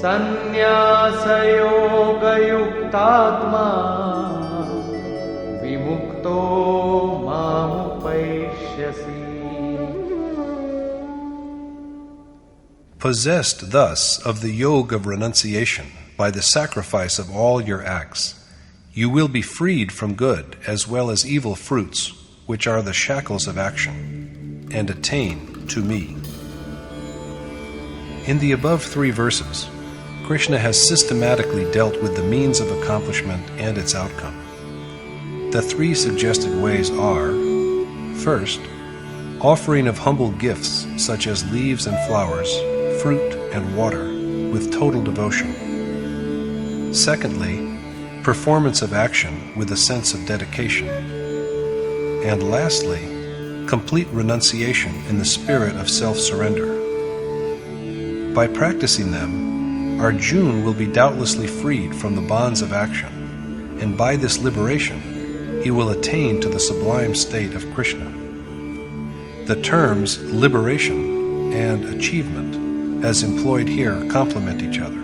B: sannyasa-yoga-yuktatma vimukto mamupaishyasi.
A: Possessed thus of the yoga of renunciation by the sacrifice of all your acts, you will be freed from good as well as evil fruits, which are the shackles of action, and attain to me. In the above 3 verses, Krishna has systematically dealt with the means of accomplishment and its outcome. The 3 suggested ways are: first, offering of humble gifts such as leaves and flowers, fruit and water, with total devotion. Secondly, performance of action with a sense of dedication. And lastly, complete renunciation in the spirit of self-surrender. By practicing them, Arjuna will be doubtlessly freed from the bonds of action, and by this liberation, he will attain to the sublime state of Krishna. The terms liberation and achievement, as employed here, complement each other.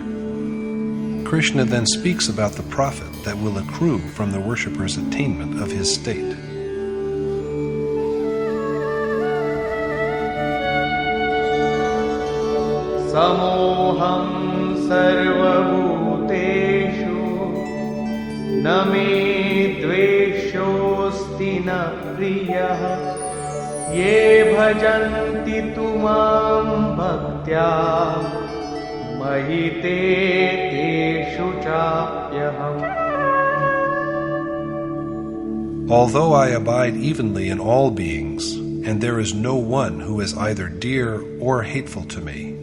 A: Krishna then speaks about the profit that will accrue from the worshipper's attainment of his state.
B: Samoham sarvabhuteshu na me dveshosti na priyah ye bhajanti tumam bhaktya mahite teshu chapyaham.
A: Although I abide evenly in all beings, and there is no one who is either dear or hateful to me,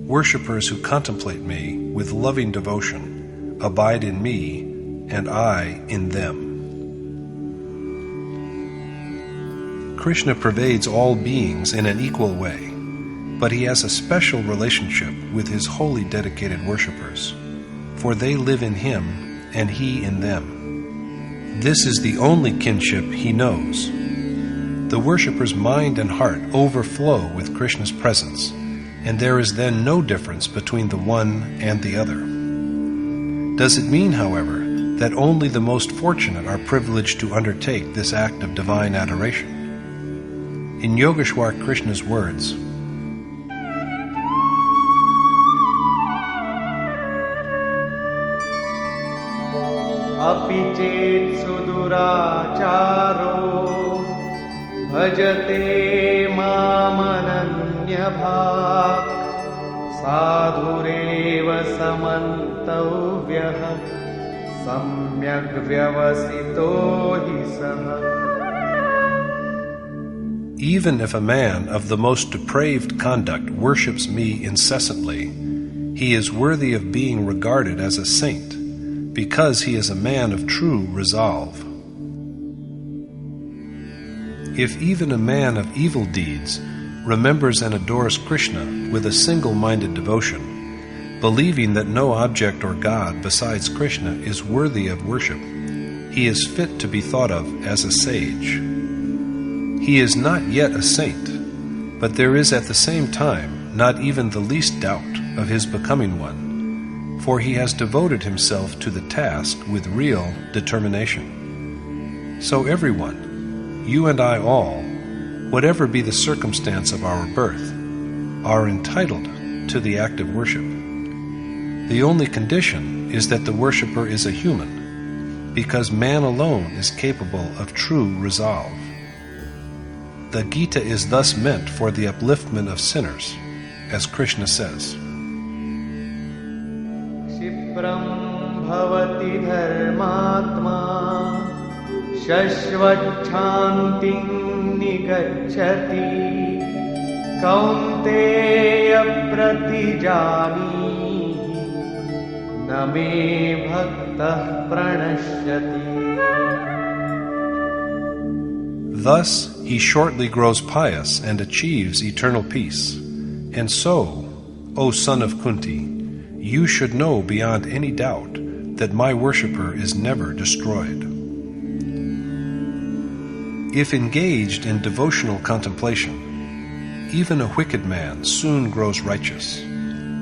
A: worshippers who contemplate me with loving devotion abide in me, and I in them. Krishna pervades all beings in an equal way, but he has a special relationship with his wholly dedicated worshippers, for they live in him and he in them. This is the only kinship he knows. The worshipper's mind and heart overflow with Krishna's presence, and there is then no difference between the one and the other. Does it mean, however, that only the most fortunate are privileged to undertake this act of divine adoration? In Yogeshwar Krishna's words,
B: api chet suduracharo bhajate mamananya bhak sadhureva samantavyaha samyak vyavasito hi saha.
A: even if a man of the most depraved conduct worships me incessantly, he is worthy of being regarded as a saint, because he is a man of true resolve. If even a man of evil deeds remembers and adores Krishna with a single-minded devotion, believing that no object or God besides Krishna is worthy of worship, he is fit to be thought of as a sage. He is not yet a saint, but there is at the same time not even the least doubt of his becoming one, for he has devoted himself to the task with real determination. So everyone, you and I all, whatever be the circumstance of our birth, are entitled to the act of worship. The only condition is that the worshipper is a human, because man alone is capable of true resolve. The Gita is thus meant for the upliftment of sinners, as Krishna says,
B: Kshipram bhavati dharmatma shashvachantim nigacchati kaunteya pratijani na me bhaktah pranashyati.
A: Thus he shortly grows pious and achieves eternal peace. And so, O son of Kunti, you should know beyond any doubt that my worshipper is never destroyed. If engaged in devotional contemplation, even a wicked man soon grows righteous,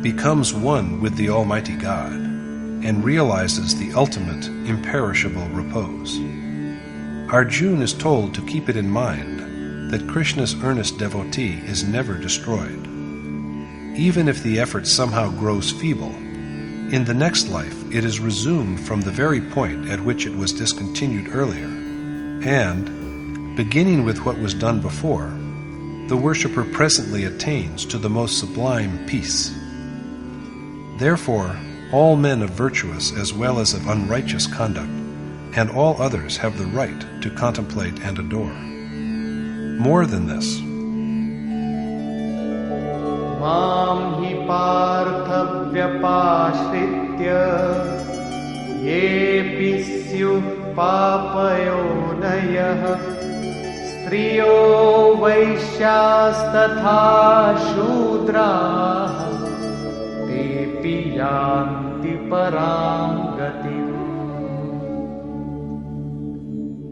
A: becomes one with the Almighty God, and realizes the ultimate imperishable repose. Arjuna is told to keep it in mind that Krishna's earnest devotee is never destroyed. Even if the effort somehow grows feeble, in the next life it is resumed from the very point at which it was discontinued earlier, and, beginning with what was done before, the worshipper presently attains to the most sublime peace. Therefore, all men of virtuous as well as of unrighteous conduct, and all others have the right to contemplate and adore. More than this,
B: Mam hi partha vyapashritya yepi syuh papayonayah striyo vaishyas tatha shudrah tepi yanti param gatim.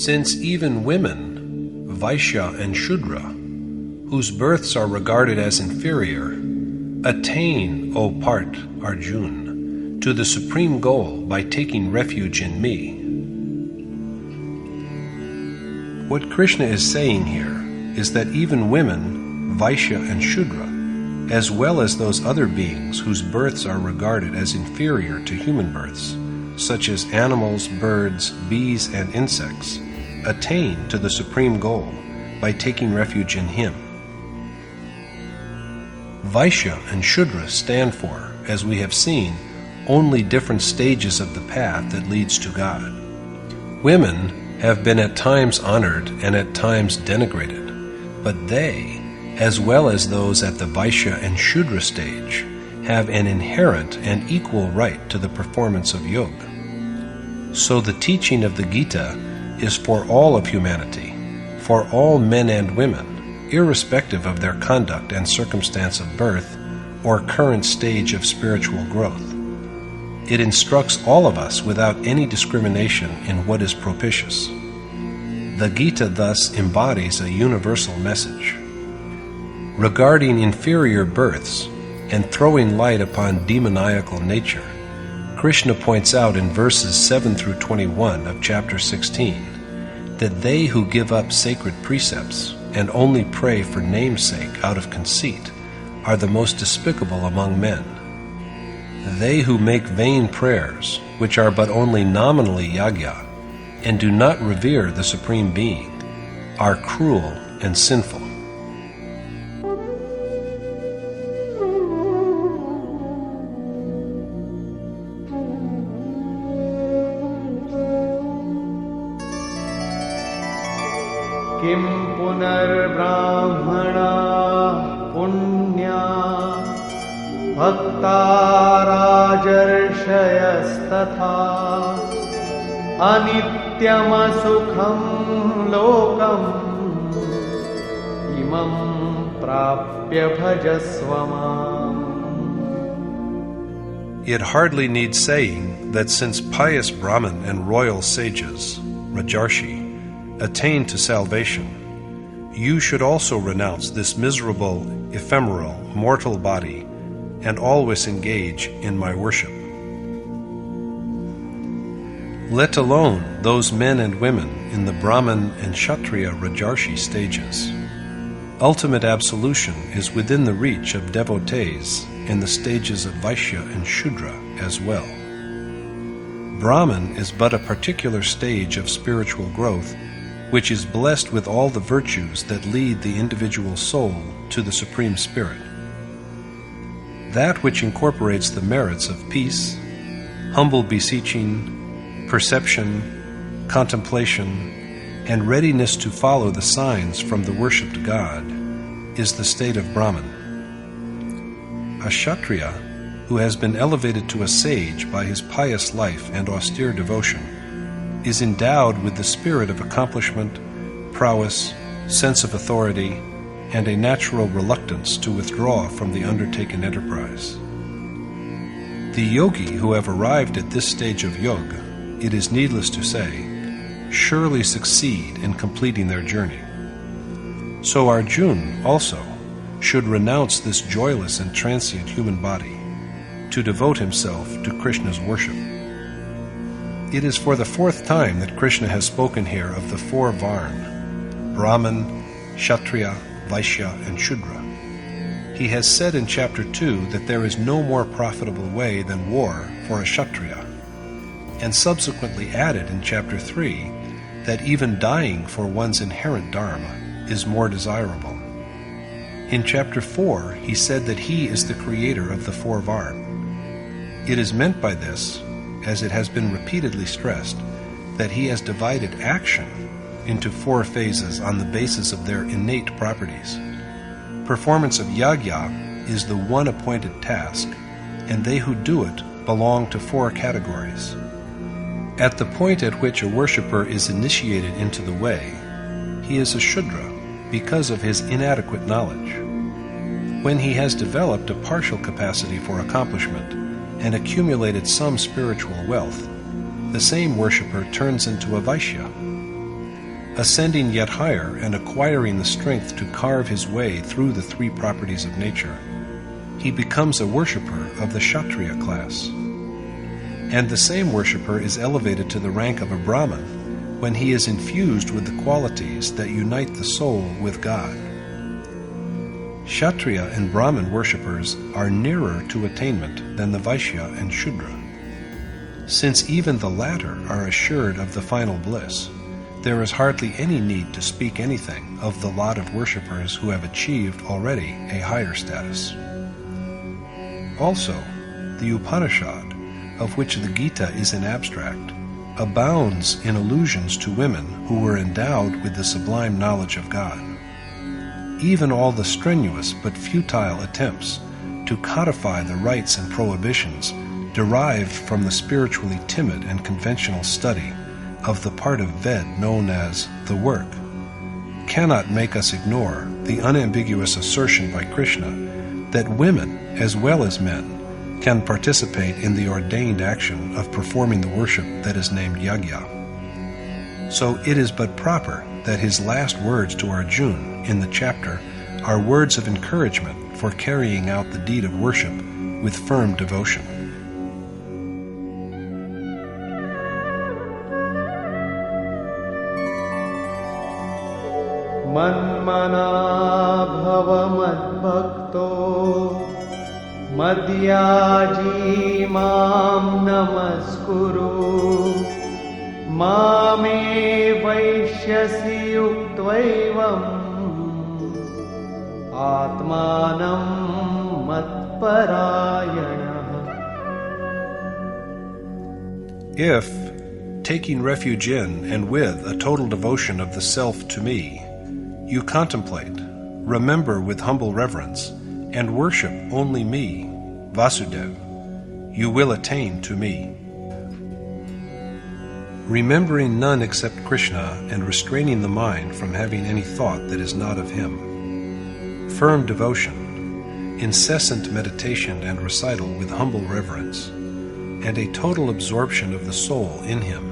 A: since even women, Vaishya and Shudra, whose births are regarded as inferior, attain, O part, Arjuna, to the supreme goal by taking refuge in me. What Krishna is saying here is that even women, Vaishya and Shudra, as well as those other beings whose births are regarded as inferior to human births, such as animals, birds, bees, and insects, attain to the supreme goal by taking refuge in Him. Vaishya and Shudra stand for, as we have seen, only different stages of the path that leads to God. Women have been at times honored and at times denigrated, but they, as well as those at the Vaishya and Shudra stage, have an inherent and equal right to the performance of yoga. So the teaching of the Gita is for all of humanity, for all men and women, irrespective of their conduct and circumstance of birth or current stage of spiritual growth. It instructs all of us without any discrimination in what is propitious. The Gita thus embodies a universal message. Regarding inferior births and throwing light upon demoniacal nature, Krishna points out in verses 7 through 21 of chapter 16 that they who give up sacred precepts and only pray for namesake out of conceit are the most despicable among men. They who make vain prayers, which are but only nominally yajna, and do not revere the Supreme Being, are cruel and sinful.
B: Kim punar brahmana punya bhakta rajarshyastatha anityam sukham lokam imam prapya bhajasvamam.
A: It hardly needs saying that since pious Brahmin and royal sages, Rajarshi, attain to salvation, you should also renounce this miserable, ephemeral, mortal body and always engage in my worship. Let alone those men and women in the Brahmin and Kshatriya Rajarshi stages. Ultimate absolution is within the reach of devotees in the stages of Vaishya and Shudra as well. Brahmin is but a particular stage of spiritual growth which is blessed with all the virtues that lead the individual soul to the Supreme Spirit. That which incorporates the merits of peace, humble beseeching, perception, contemplation, and readiness to follow the signs from the worshipped God is the state of Brahman. A Kshatriya, who has been elevated to a sage by his pious life and austere devotion, is endowed with the spirit of accomplishment, prowess, sense of authority, and a natural reluctance to withdraw from the undertaken enterprise. The yogi who have arrived at this stage of yoga, it is needless to say, surely succeed in completing their journey. So Arjuna also should renounce this joyless and transient human body to devote himself to Krishna's worship. It is for the fourth time that Krishna has spoken here of the four Varna, Brahman, Kshatriya, Vaishya, and Shudra. He has said in chapter 2 that there is no more profitable way than war for a Kshatriya, and subsequently added in chapter 3 that even dying for one's inherent dharma is more desirable. In chapter 4 he said that he is the creator of the four Varna. It is meant by this, as it has been repeatedly stressed, that he has divided action into four phases on the basis of their innate properties. Performance of yagya is the one appointed task, and they who do it belong to four categories. At the point at which a worshipper is initiated into the way, he is a Shudra because of his inadequate knowledge. When he has developed a partial capacity for accomplishment and accumulated some spiritual wealth, the same worshipper turns into a Vaishya. Ascending yet higher and acquiring the strength to carve his way through the three properties of nature, he becomes a worshipper of the Kshatriya class. And the same worshipper is elevated to the rank of a Brahman when he is infused with the qualities that unite the soul with God. Kshatriya and Brahman worshippers are nearer to attainment than the Vaishya and Shudra. Since even the latter are assured of the final bliss, there is hardly any need to speak anything of the lot of worshippers who have achieved already a higher status. Also, the Upanishad, of which the Gita is an abstract, abounds in allusions to women who were endowed with the sublime knowledge of God. Even all the strenuous but futile attempts to codify the rites and prohibitions derived from the spiritually timid and conventional study of the part of Ved known as the work cannot make us ignore the unambiguous assertion by Krishna that women, as well as men, can participate in the ordained action of performing the worship that is named yagya. So it is but proper that his last words to Arjuna in the chapter are words of encouragement for carrying out the deed of worship with firm devotion.
B: Manmana bhava madbhakto madhyaji mam namaskuru mame vaishyasi yuktvaevam atmanam matparayanah.
A: If, taking refuge in and with a total devotion of the self to me, you contemplate, remember with humble reverence, and worship only me, Vasudev, you will attain to me. Remembering none except Krishna and restraining the mind from having any thought that is not of him. Firm devotion, incessant meditation and recital with humble reverence, and a total absorption of the soul in him.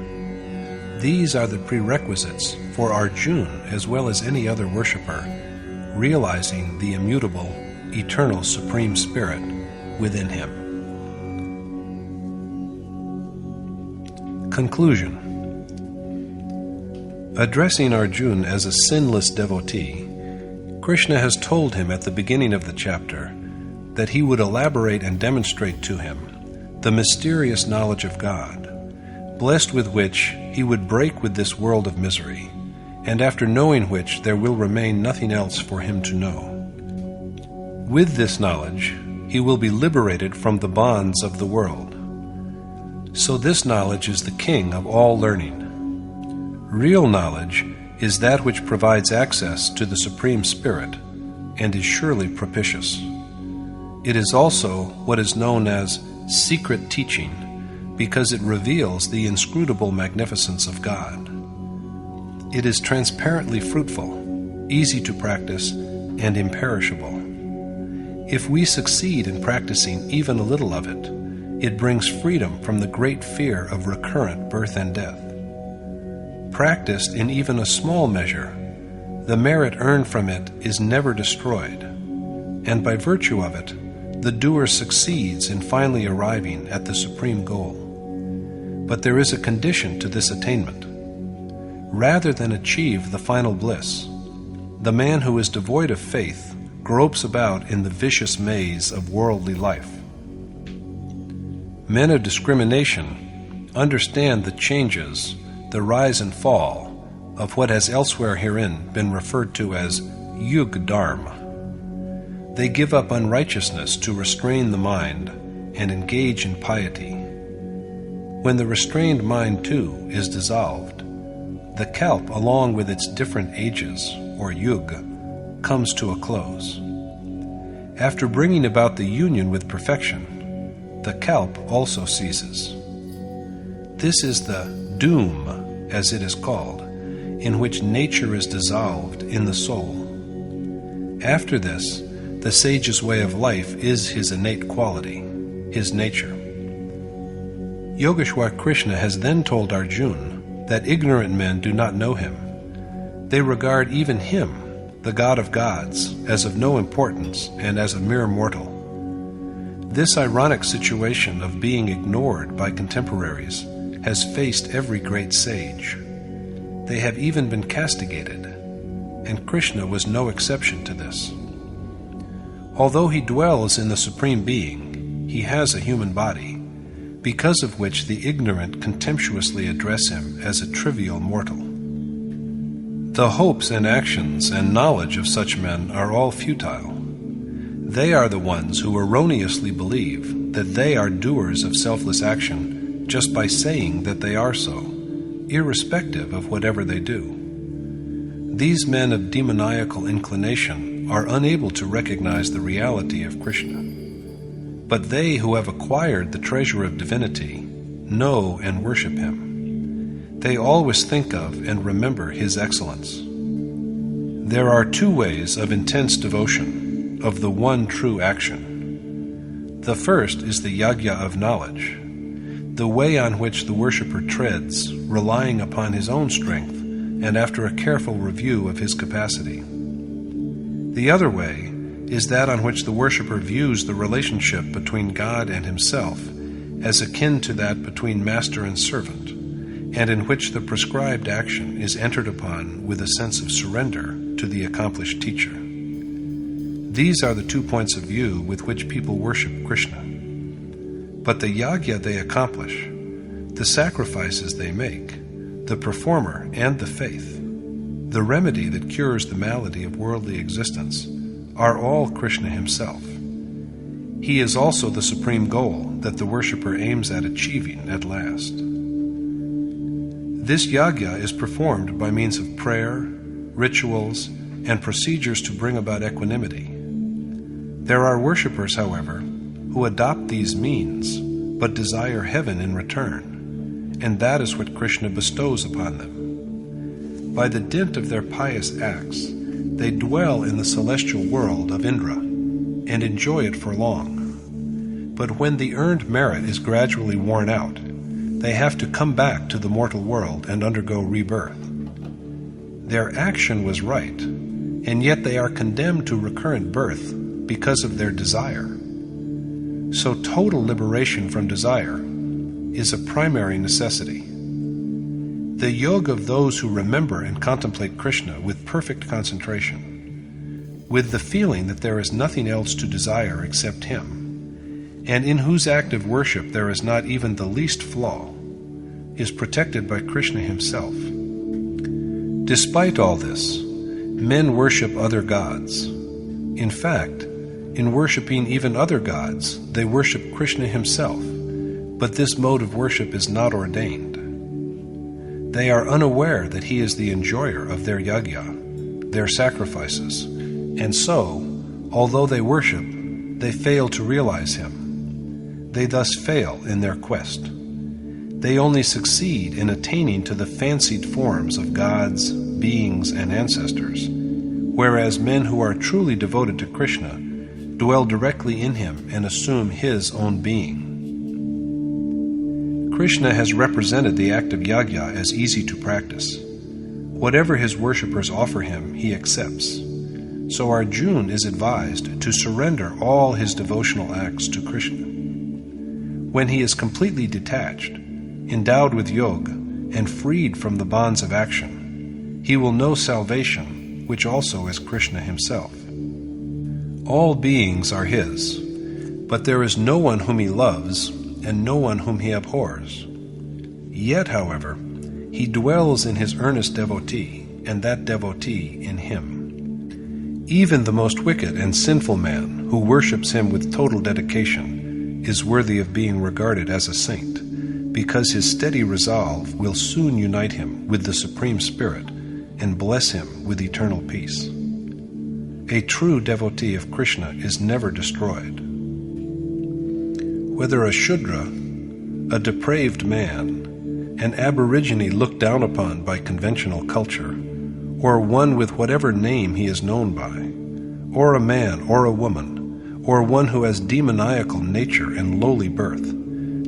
A: These are the prerequisites for Arjuna as well as any other worshipper, realizing the immutable, eternal Supreme Spirit within him. Conclusion. Addressing Arjuna as a sinless devotee, Krishna has told him at the beginning of the chapter that he would elaborate and demonstrate to him the mysterious knowledge of God, blessed with which he would break with this world of misery, and after knowing which there will remain nothing else for him to know. With this knowledge, he will be liberated from the bonds of the world. So this knowledge is the king of all learning. Real knowledge is that which provides access to the Supreme Spirit and is surely propitious. It is also what is known as secret teaching, because it reveals the inscrutable magnificence of God. It is transparently fruitful, easy to practice, and imperishable. If we succeed in practicing even a little of it, it brings freedom from the great fear of recurrent birth and death. Practiced in even a small measure, the merit earned from it is never destroyed, and by virtue of it, the doer succeeds in finally arriving at the supreme goal. But there is a condition to this attainment. Rather than achieve the final bliss, the man who is devoid of faith gropes about in the vicious maze of worldly life. Men of discrimination understand the changes, the rise and fall, of what has elsewhere herein been referred to as Yuga Dharma. They give up unrighteousness to restrain the mind and engage in piety. When the restrained mind, too, is dissolved, the kalp, along with its different ages, or yuga, comes to a close. After bringing about the union with perfection, the kalp also ceases. This is the doom, as it is called, in which nature is dissolved in the soul. After this, the sage's way of life is his innate quality, his nature. Yogeshwar Krishna has then told Arjuna that ignorant men do not know him. They regard even him, the God of gods, as of no importance and as a mere mortal. This ironic situation of being ignored by contemporaries has faced every great sage. They have even been castigated, and Krishna was no exception to this. Although he dwells in the Supreme Being, he has a human body, because of which the ignorant contemptuously address him as a trivial mortal. The hopes and actions and knowledge of such men are all futile. They are the ones who erroneously believe that they are doers of selfless action just by saying that they are so, irrespective of whatever they do. These men of demoniacal inclination are unable to recognize the reality of Krishna. But they who have acquired the treasure of divinity know and worship him. They always think of and remember his excellence. There are two ways of intense devotion, of the one true action. The first is the yagya of knowledge, the way on which the worshipper treads, relying upon his own strength and after a careful review of his capacity. The other way is that on which the worshipper views the relationship between God and himself as akin to that between master and servant, and in which the prescribed action is entered upon with a sense of surrender to the accomplished teacher. These are the 2 points of view with which people worship Krishna. But the yagya they accomplish, the sacrifices they make, the performer and the faith, the remedy that cures the malady of worldly existence, are all Krishna himself. He is also the supreme goal that the worshipper aims at achieving at last. This yagya is performed by means of prayer, rituals, and procedures to bring about equanimity. There are worshippers, however, who adopt these means but desire heaven in return, and that is what Krishna bestows upon them. By the dint of their pious acts, they dwell in the celestial world of Indra and enjoy it for long. But when the earned merit is gradually worn out, they have to come back to the mortal world and undergo rebirth. Their action was right, and yet they are condemned to recurrent birth because of their desire. So total liberation from desire is a primary necessity. The yoga of those who remember and contemplate Krishna with perfect concentration, with the feeling that there is nothing else to desire except him, and in whose act of worship there is not even the least flaw, is protected by Krishna himself. Despite all this, men worship other gods. In fact, in worshipping even other gods, they worship Krishna himself, but this mode of worship is not ordained. They are unaware that he is the enjoyer of their yagya, their sacrifices, and so, although they worship, they fail to realize him. They thus fail in their quest. They only succeed in attaining to the fancied forms of gods, beings, and ancestors, whereas men who are truly devoted to Krishna dwell directly in him and assume his own being. Krishna has represented the act of yajna as easy to practice. Whatever his worshippers offer him, he accepts. So Arjuna is advised to surrender all his devotional acts to Krishna. When he is completely detached, endowed with yoga, and freed from the bonds of action, he will know salvation, which also is Krishna himself. All beings are his, but there is no one whom he loves and no one whom he abhors. Yet, however, he dwells in his earnest devotee, and that devotee in him. Even the most wicked and sinful man who worships him with total dedication is worthy of being regarded as a saint, because his steady resolve will soon unite him with the Supreme Spirit and bless him with eternal peace. A true devotee of Krishna is never destroyed. Whether a Shudra, a depraved man, an aborigine looked down upon by conventional culture, or one with whatever name he is known by, or a man or a woman, or one who has demoniacal nature and lowly birth,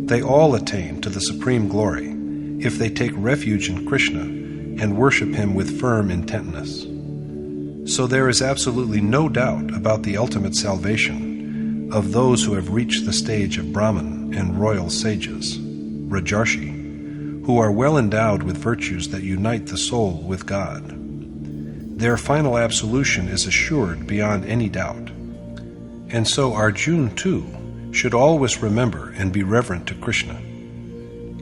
A: they all attain to the supreme glory if they take refuge in Krishna and worship him with firm intentness. So there is absolutely no doubt about the ultimate salvation of those who have reached the stage of Brahman and royal sages, Rajarshi, who are well endowed with virtues that unite the soul with God. Their final absolution is assured beyond any doubt. And so Arjuna, too, should always remember and be reverent to Krishna.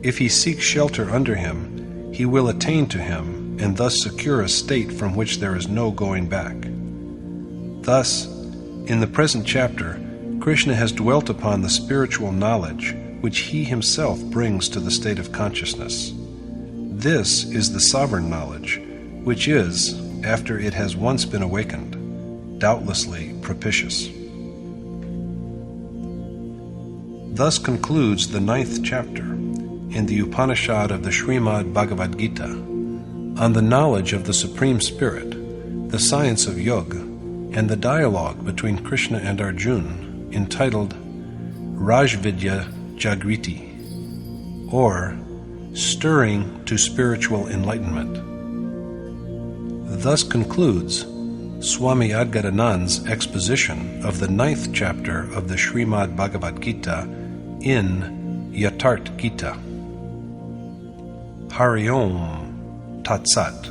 A: If he seeks shelter under him, he will attain to him and thus secure a state from which there is no going back. Thus, in the present chapter, Krishna has dwelt upon the spiritual knowledge which he himself brings to the state of consciousness. This is the sovereign knowledge, which is, after it has once been awakened, doubtlessly propitious. Thus concludes the 9th chapter in the Upanishad of the Srimad Bhagavad Gita on the knowledge of the Supreme Spirit, the science of yoga, and the dialogue between Krishna and Arjuna, entitled Rajvidya Jagriti, or Stirring to Spiritual Enlightenment. Thus concludes Swami Adgadanand's exposition of the 9th chapter of the Srimad Bhagavad Gita in Yatart Gita. Hari Om Tat Sat.